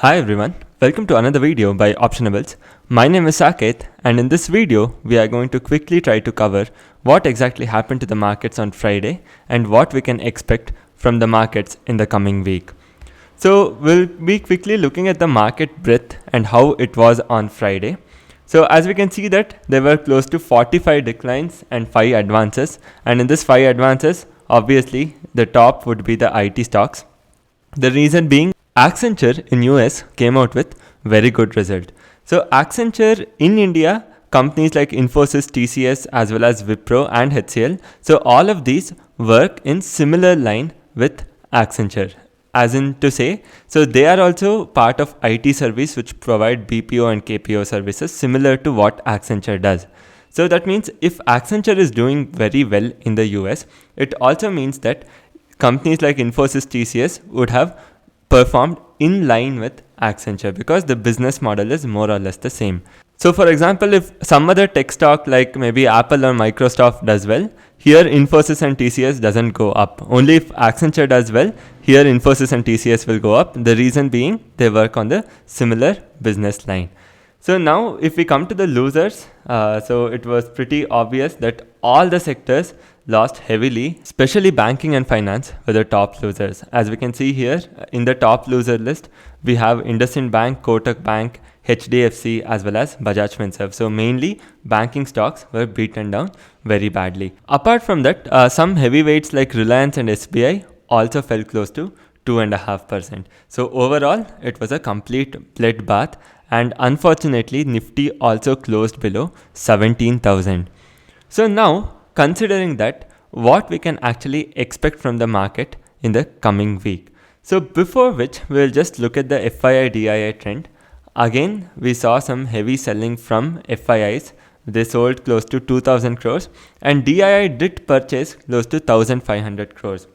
Hi everyone, welcome to another video by Optionables. My name is Saket, and in this video we are going to quickly try to cover what exactly happened to the markets on Friday and what we can expect from the markets in the coming week. So we'll be quickly looking at the market breadth and how it was on Friday. So as we can see that there were close to 45 declines and 5 advances, and in this 5 advances obviously the top would be the IT stocks. The reason being Accenture in US came out with very good result. So Accenture in India, companies like Infosys, TCS as well as Wipro and HCL. So all of these work in similar line with Accenture. As in to say, so they are also part of IT service which provide BPO and KPO services similar to what Accenture does. So that means if Accenture is doing very well in the US, it also means that companies like Infosys, TCS would have performed in line with Accenture because the business model is more or less the same. So for example, if some other tech stock like maybe Apple or Microsoft does well, here Infosys and TCS doesn't go up. Only if Accenture does well, here Infosys and TCS will go up. The reason being they work on the similar business line. So now if we come to the losers, so it was pretty obvious that all the sectors lost heavily, especially banking and finance were the top losers. As we can see here in the top loser list, we have IndusInd Bank, Kotak Bank, HDFC as well as Bajaj Finserv. So mainly banking stocks were beaten down very badly. Apart from that, some heavyweights like Reliance and SBI also fell close to 2.5%. So overall, it was a complete bloodbath, and unfortunately Nifty also closed below 17,000. So now, considering that, what we can actually expect from the market in the coming week. So before which we will just look at the FII DII trend. Again, we saw some heavy selling from FIIs. They sold close to 2,000 crores and DII did purchase close to 1,500 crores.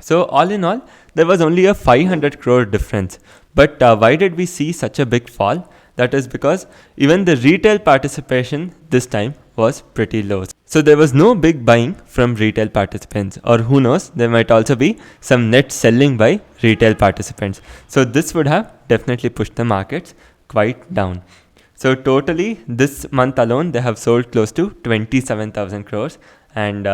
So all in all, there was only a 500 crore difference. But why did we see such a big fall? That is because even the retail participation this time was pretty low. So there was no big buying from retail participants, or who knows, there might also be some net selling by retail participants. So this would have definitely pushed the markets quite down. So totally this month alone, they have sold close to 27,000 crores, and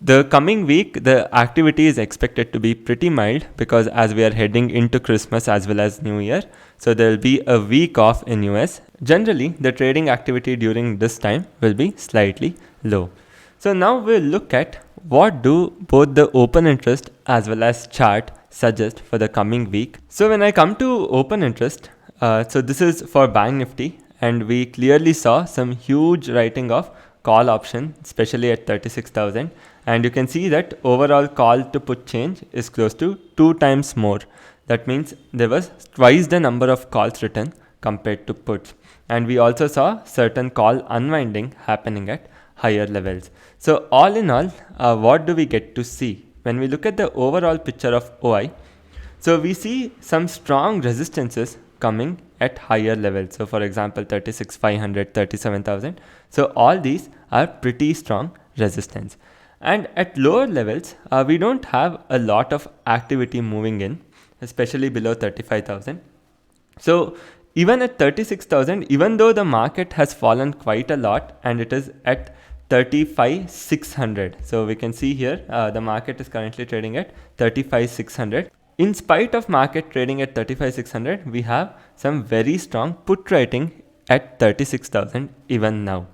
the coming week, the activity is expected to be pretty mild because as we are heading into Christmas as well as New Year, so there will be a week off in US. Generally, the trading activity during this time will be slightly low. So now we'll look at what do both the open interest as well as chart suggest for the coming week. So when I come to open interest, so this is for Bank Nifty, and we clearly saw some huge writing of call option, especially at 36,000. And you can see that overall call to put change is close to 2 times more. That means there was twice the number of calls written compared to puts. And we also saw certain call unwinding happening at higher levels. So all in all, what do we get to see? When we look at the overall picture of OI, so we see some strong resistances coming at higher levels. So for example, 36,500, 37,000. So all these are pretty strong resistance. And at lower levels, we don't have a lot of activity moving in, especially below 35,000. So even at 36,000, even though the market has fallen quite a lot and it is at 35,600. So we can see here, the market is currently trading at 35,600. In spite of market trading at 35,600, we have some very strong put writing at 36,000 even now.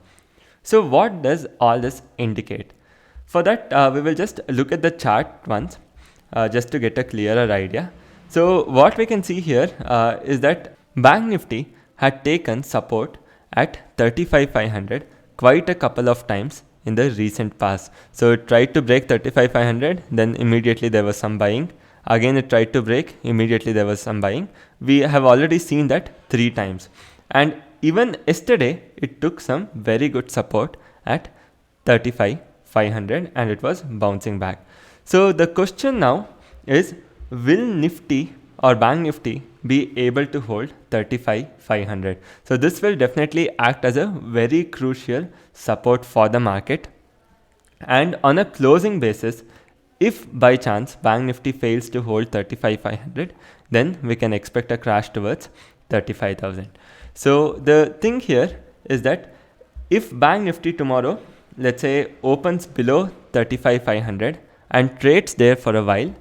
So what does all this indicate? For that, we will just look at the chart once, just to get a clearer idea. So what we can see here is that Bank Nifty had taken support at 35,500 quite a couple of times in the recent past. So it tried to break 35,500, then immediately there was some buying. Again, it tried to break, immediately there was some buying. We have already seen that 3 times. And even yesterday, it took some very good support at 35,500 and it was bouncing back. So the question now is, will Nifty or Bank Nifty be able to hold 35,500? So this will definitely act as a very crucial support for the market. And on a closing basis, if by chance Bank Nifty fails to hold 35,500, then we can expect a crash towards 35,000. So the thing here is that if Bank Nifty tomorrow, let's say, opens below 35,500 and trades there for a while,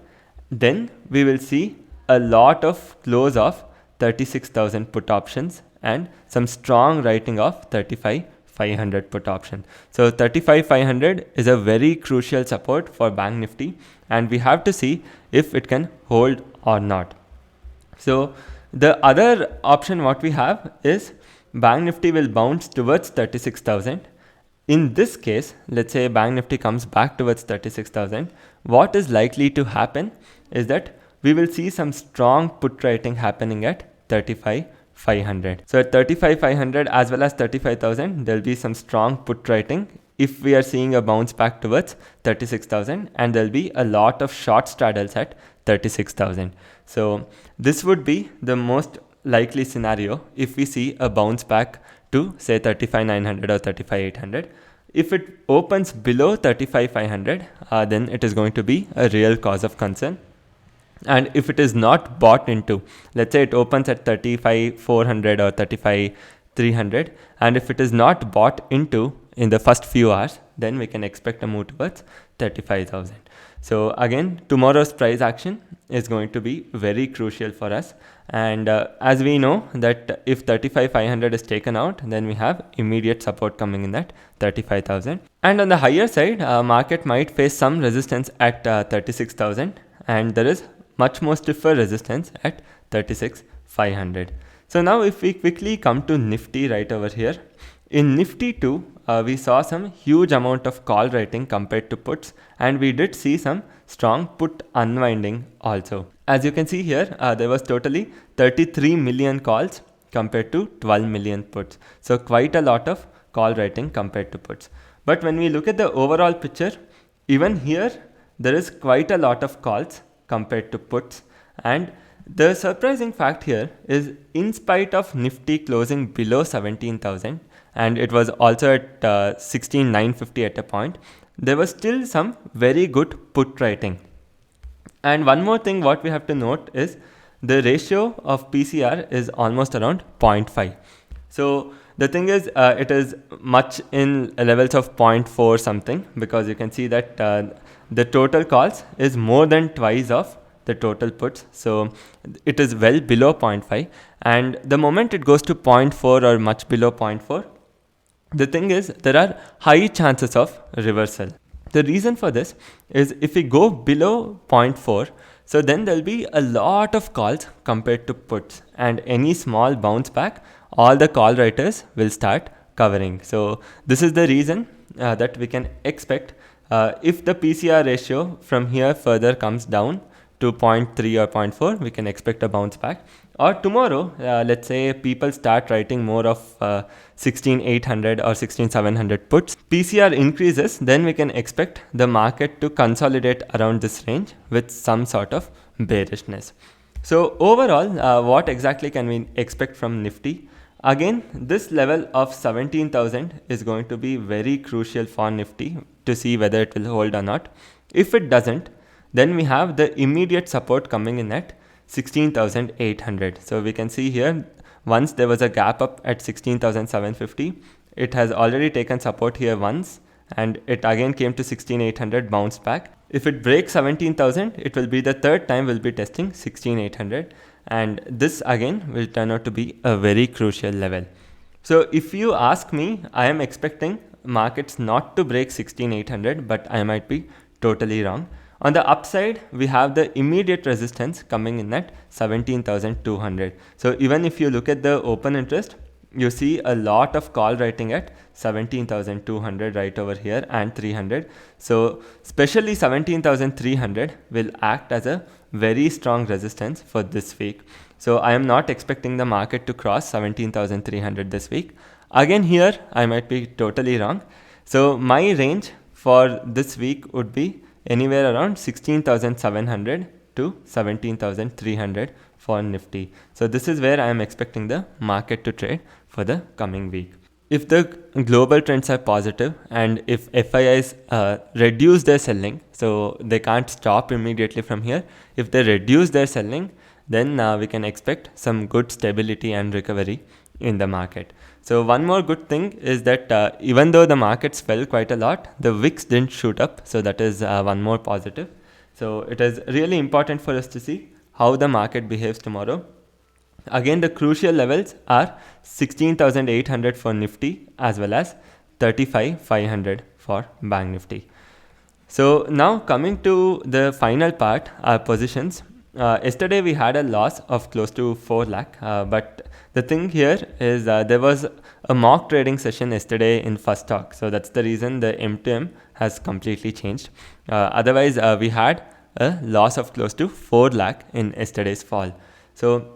then we will see a lot of close of 36,000 put options and some strong writing of 35,500 put option. So 35,500 is a very crucial support for Bank Nifty, and we have to see if it can hold or not. So the other option what we have is Bank Nifty will bounce towards 36,000. In this case, let's say Bank Nifty comes back towards 36,000. What is likely to happen is that we will see some strong put writing happening at 35,500. So at 35,500 as well as 35,000, there will be some strong put writing if we are seeing a bounce back towards 36,000, and there will be a lot of short straddles at 36,000. So this would be the most likely scenario if we see a bounce back to say 35,900 or 35,800. If it opens below 35,500, then it is going to be a real cause of concern. And if it is not bought into, let's say it opens at 35,400 or 35,300, and if it is not bought into in the first few hours, then we can expect a move towards 35,000. So again, tomorrow's price action is going to be very crucial for us. And as we know that if 35,500 is taken out, then we have immediate support coming in at 35,000. And on the higher side, market might face some resistance at 36,000, and there is much more stiffer resistance at 36,500. So now if we quickly come to Nifty right over here, in Nifty 2, we saw some huge amount of call writing compared to puts, and we did see some strong put unwinding also. As you can see here, there was totally 33 million calls compared to 12 million puts. So quite a lot of call writing compared to puts. But when we look at the overall picture, even here, there is quite a lot of calls compared to puts. And the surprising fact here is, in spite of Nifty closing below 17,000, and it was also at 16,950 at a point, there was still some very good put writing. And one more thing what we have to note is the ratio of PCR is almost around 0.5. So the thing is, it is much in levels of 0.4 something, because you can see that the total calls is more than twice of the total puts. So it is well below 0.5, and the moment it goes to 0.4 or much below 0.4, the thing is, there are high chances of reversal. The reason for this is if we go below 0.4, so then there will be a lot of calls compared to puts, and any small bounce back, all the call writers will start covering. So this is the reason that we can expect if the PCR ratio from here further comes down to 0.3 or 0.4, we can expect a bounce back. Or tomorrow, let's say people start writing more of 16,800 or 16,700 puts, PCR increases, then we can expect the market to consolidate around this range with some sort of bearishness. So overall, what exactly can we expect from Nifty? Again, this level of 17,000 is going to be very crucial for Nifty to see whether it will hold or not. If it doesn't, then we have the immediate support coming in at 16,800. So we can see here, once there was a gap up at 16,750, it has already taken support here once, and it again came to 16,800, bounced back. If it breaks 17,000, it will be the third time we'll be testing 16,800, and this again will turn out to be a very crucial level. So if you ask me, I am expecting markets not to break 16,800, but I might be totally wrong. On the upside, we have the immediate resistance coming in at 17,200. So even if you look at the open interest, you see a lot of call writing at 17,200 right over here and 300. So especially 17,300 will act as a very strong resistance for this week. So I am not expecting the market to cross 17,300 this week. Again here, I might be totally wrong. So my range for this week would be anywhere around 16,700 to 17,300 for Nifty. So this is where I am expecting the market to trade for the coming week. if the global trends are positive and if FIIs reduce their selling, so they can't stop immediately from here. If they reduce their selling, then we can expect some good stability and recovery in the market. So one more good thing is that even though the markets fell quite a lot, the VIX didn't shoot up. So that is one more positive. So it is really important for us to see how the market behaves tomorrow. Again, the crucial levels are 16,800 for Nifty as well as 35,500 for Bank Nifty. So now coming to the final part, our positions. Yesterday we had a loss of close to 4 lakh, but the thing here is there was a mock trading session yesterday in Firstock. So that's the reason the M2M has completely changed. Otherwise, we had a loss of close to 4 lakh in yesterday's fall. So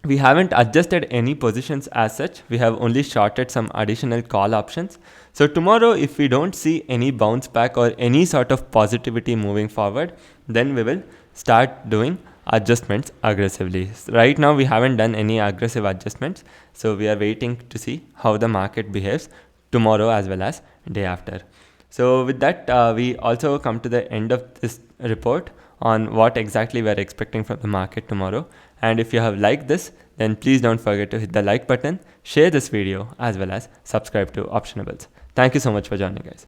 we haven't adjusted any positions as such. We have only shorted some additional call options. So tomorrow, if we don't see any bounce back or any sort of positivity moving forward, then we will start doing adjustments aggressively. Right now, we haven't done any aggressive adjustments. So we are waiting to see how the market behaves tomorrow as well as day after. So with that, we also come to the end of this report on what exactly we are expecting from the market tomorrow. And if you have liked this, then please don't forget to hit the like button, share this video as well as subscribe to Optionables. Thank you so much for joining, guys.